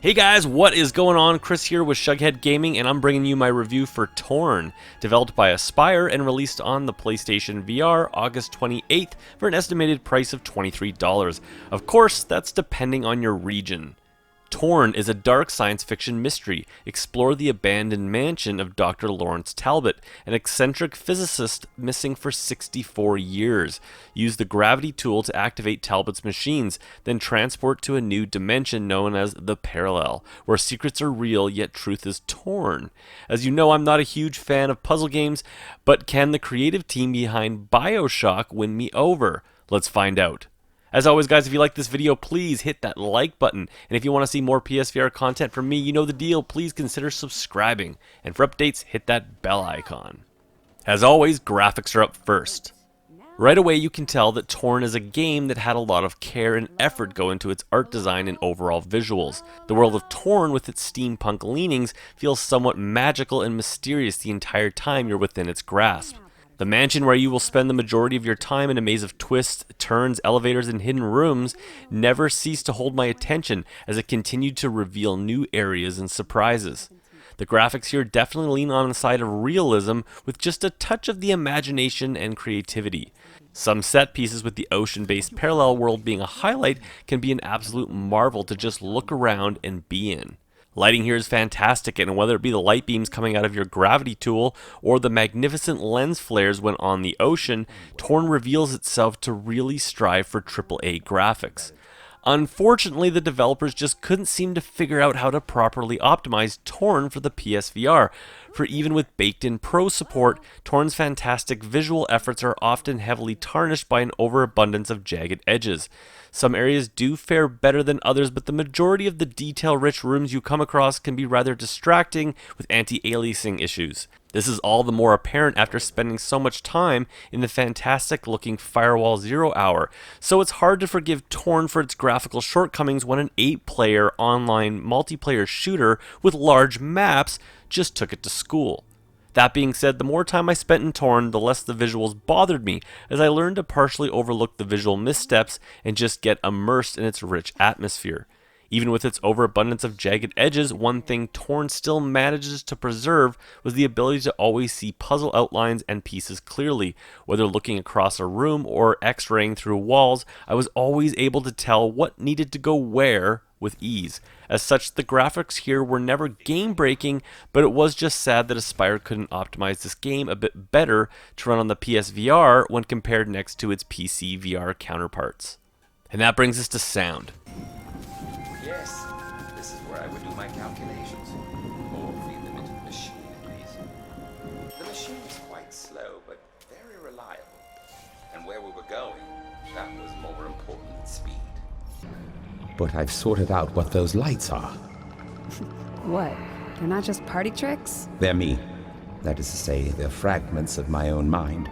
Hey guys, what is going on? Chris here with Shughead Gaming, and I'm bringing you my review for Torn, developed by Aspire and released on the PlayStation VR August 28th for an estimated price of $23. Of course, that's depending on your region. Torn is a dark science fiction mystery. Explore the abandoned mansion of Dr. Lawrence Talbot, an eccentric physicist missing for 64 years. Use the gravity tool to activate Talbot's machines, then transport to a new dimension known as the Parallel, where secrets are real yet truth is torn. As you know, I'm not a huge fan of puzzle games, but can the creative team behind Bioshock win me over? Let's find out. As always, guys, if you like this video, please hit that like button. And if you want to see more PSVR content from me, you know the deal. Please consider subscribing. And for updates, hit that bell icon. As always, graphics are up first. Right away, you can tell that Torn is a game that had a lot of care and effort go into its art design and overall visuals. The world of Torn, with its steampunk leanings, feels somewhat magical and mysterious the entire time you're within its grasp. The mansion, where you will spend the majority of your time in a maze of twists, turns, elevators, and hidden rooms, never ceased to hold my attention as it continued to reveal new areas and surprises. The graphics here definitely lean on the side of realism, with just a touch of the imagination and creativity. Some set pieces, with the ocean-based parallel world being a highlight, can be an absolute marvel to just look around and be in. Lighting here is fantastic, and whether it be the light beams coming out of your gravity tool or the magnificent lens flares when on the ocean, Torn reveals itself to really strive for AAA graphics. Unfortunately, the developers just couldn't seem to figure out how to properly optimize Torn for the PSVR, for even with baked-in Pro support, Torn's fantastic visual efforts are often heavily tarnished by an overabundance of jagged edges. Some areas do fare better than others, but the majority of the detail-rich rooms you come across can be rather distracting with anti-aliasing issues. This is all the more apparent after spending so much time in the fantastic-looking Firewall Zero Hour, so it's hard to forgive Torn for its graphical shortcomings when an 8-player online multiplayer shooter with large maps just took it to school. That being said, the more time I spent in Torn, the less the visuals bothered me, as I learned to partially overlook the visual missteps and just get immersed in its rich atmosphere. Even with its overabundance of jagged edges, one thing Torn still manages to preserve was the ability to always see puzzle outlines and pieces clearly. Whether looking across a room or x-raying through walls, I was always able to tell what needed to go where with ease. As such, the graphics here were never game-breaking, but it was just sad that Aspire couldn't optimize this game a bit better to run on the PSVR when compared next to its PC VR counterparts. And that brings us to sound. Yes, this is where I would do my calculations. Or feed them into the machine, please. The machine was quite slow, but very reliable. And where we were going, that was more important than speed. But I've sorted out what those lights are. What? They're not just party tricks? They're me. That is to say, they're fragments of my own mind.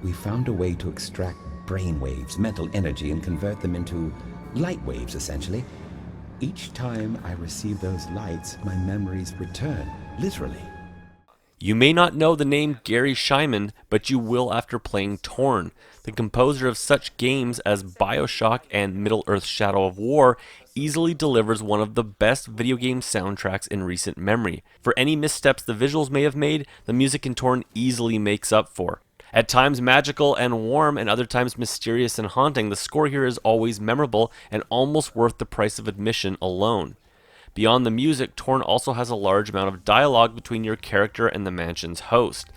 We found a way to extract brain waves, mental energy, and convert them into light waves, essentially. Each time I receive those lights, my memories return, literally. You may not know the name Gary Scheinman, but you will after playing Torn. The composer of such games as Bioshock and Middle-earth: Shadow of War easily delivers one of the best video game soundtracks in recent memory. For any missteps the visuals may have made, the music in Torn easily makes up for. At times magical and warm, and other times mysterious and haunting, the score here is always memorable and almost worth the price of admission alone. Beyond the music, Torn also has a large amount of dialogue between your character and the mansion's host.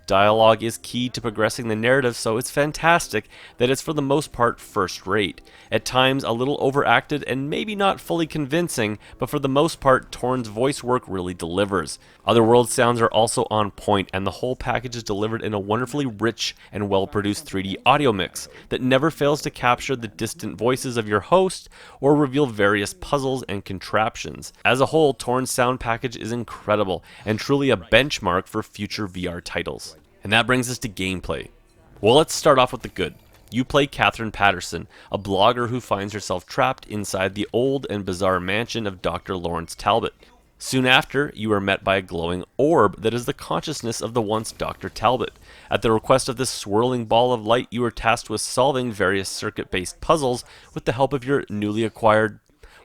Dialogue is key to progressing the narrative, so it's fantastic that it's for the most part first rate. At times a little overacted and maybe not fully convincing, but for the most part Torn's voice work really delivers. Otherworld sounds are also on point, and the whole package is delivered in a wonderfully rich and well-produced 3D audio mix that never fails to capture the distant voices of your host or reveal various puzzles and contraptions. As a whole, Torn's sound package is incredible and truly a benchmark for future VR titles. And that brings us to gameplay. Well, let's start off with the good. You play Catherine Patterson, a blogger who finds herself trapped inside the old and bizarre mansion of Dr. Lawrence Talbot. Soon after, you are met by a glowing orb that is the consciousness of the once Dr. Talbot. At the request of this swirling ball of light, you are tasked with solving various circuit-based puzzles with the help of your newly acquired,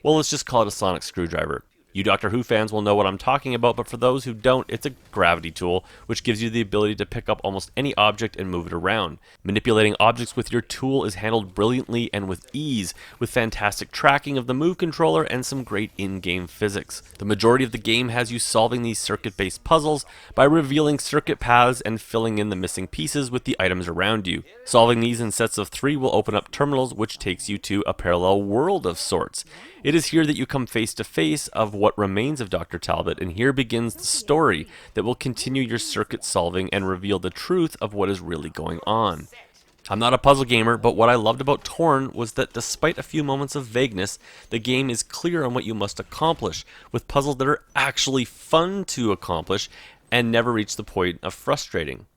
Well, let's just call it a sonic screwdriver. You Doctor Who fans will know what I'm talking about, but for those who don't, it's a gravity tool, which gives you the ability to pick up almost any object and move it around. Manipulating objects with your tool is handled brilliantly and with ease, with fantastic tracking of the move controller and some great in-game physics. The majority of the game has you solving these circuit-based puzzles by revealing circuit paths and filling in the missing pieces with the items around you. Solving these in sets of 3 will open up terminals, which takes you to a parallel world of sorts. It is here that you come face to face of what remains of Dr. Talbot, and here begins the story that will continue your circuit solving and reveal the truth of what is really going on. I'm not a puzzle gamer, but what I loved about Torn was that despite a few moments of vagueness, the game is clear on what you must accomplish, with puzzles that are actually fun to accomplish and never reach the point of frustrating.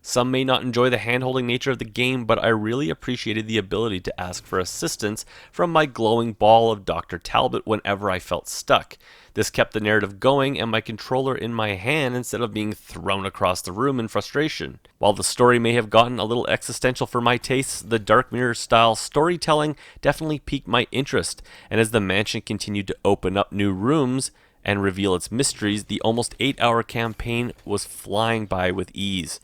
Some may not enjoy the hand-holding nature of the game, but I really appreciated the ability to ask for assistance from my glowing ball of Dr. Talbot whenever I felt stuck. This kept the narrative going and my controller in my hand instead of being thrown across the room in frustration. While the story may have gotten a little existential for my tastes, the Dark Mirror-style storytelling definitely piqued my interest, and as the mansion continued to open up new rooms and reveal its mysteries, the almost 8-hour campaign was flying by with ease.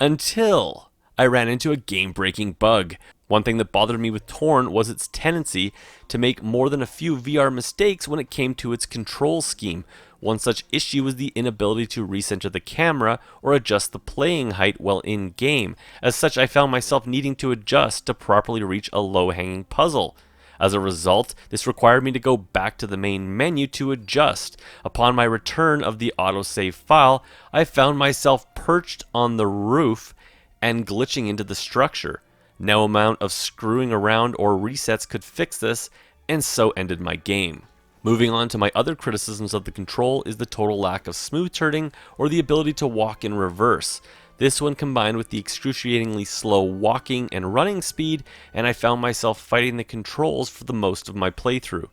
Until I ran into a game-breaking bug. One thing that bothered me with Torn was its tendency to make more than a few VR mistakes when it came to its control scheme. One such issue was the inability to recenter the camera or adjust the playing height while in-game. As such, I found myself needing to adjust to properly reach a low-hanging puzzle. As a result, this required me to go back to the main menu to adjust. Upon my return of the autosave file, I found myself perched on the roof and glitching into the structure. No amount of screwing around or resets could fix this, and so ended my game. Moving on to my other criticisms of the control is the total lack of smooth turning or the ability to walk in reverse. This one combined with the excruciatingly slow walking and running speed, and I found myself fighting the controls for the most of my playthrough.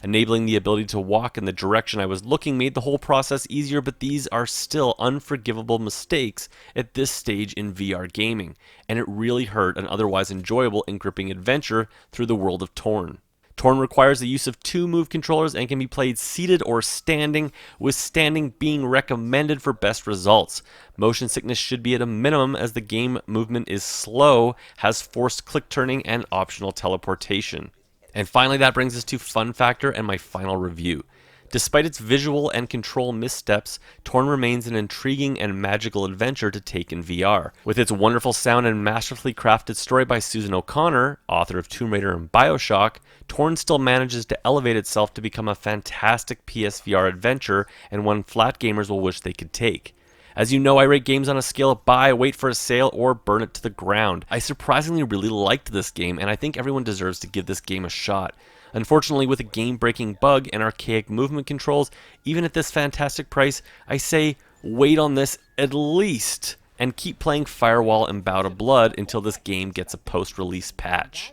Enabling the ability to walk in the direction I was looking made the whole process easier, but these are still unforgivable mistakes at this stage in VR gaming, and it really hurt an otherwise enjoyable and gripping adventure through the world of Torn. Torn requires the use of 2 move controllers and can be played seated or standing, with standing being recommended for best results. Motion sickness should be at a minimum as the game movement is slow, has forced click turning, and optional teleportation. And finally, that brings us to fun factor and my final review. Despite its visual and control missteps, Torn remains an intriguing and magical adventure to take in VR. With its wonderful sound and masterfully crafted story by Susan O'Connor, author of Tomb Raider and Bioshock, Torn still manages to elevate itself to become a fantastic PSVR adventure and one flat gamers will wish they could take. As you know, I rate games on a scale of buy, wait for a sale, or burn it to the ground. I surprisingly really liked this game, and I think everyone deserves to give this game a shot. Unfortunately, with a game-breaking bug and archaic movement controls, even at this fantastic price, I say wait on this at least, and keep playing Firewall and Bout of Blood until this game gets a post-release patch.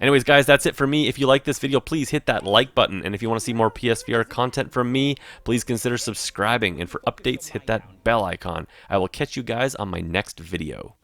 Anyways, guys, that's it for me. If you like this video, please hit that like button, and if you want to see more PSVR content from me, please consider subscribing, and for updates, hit that bell icon. I will catch you guys on my next video.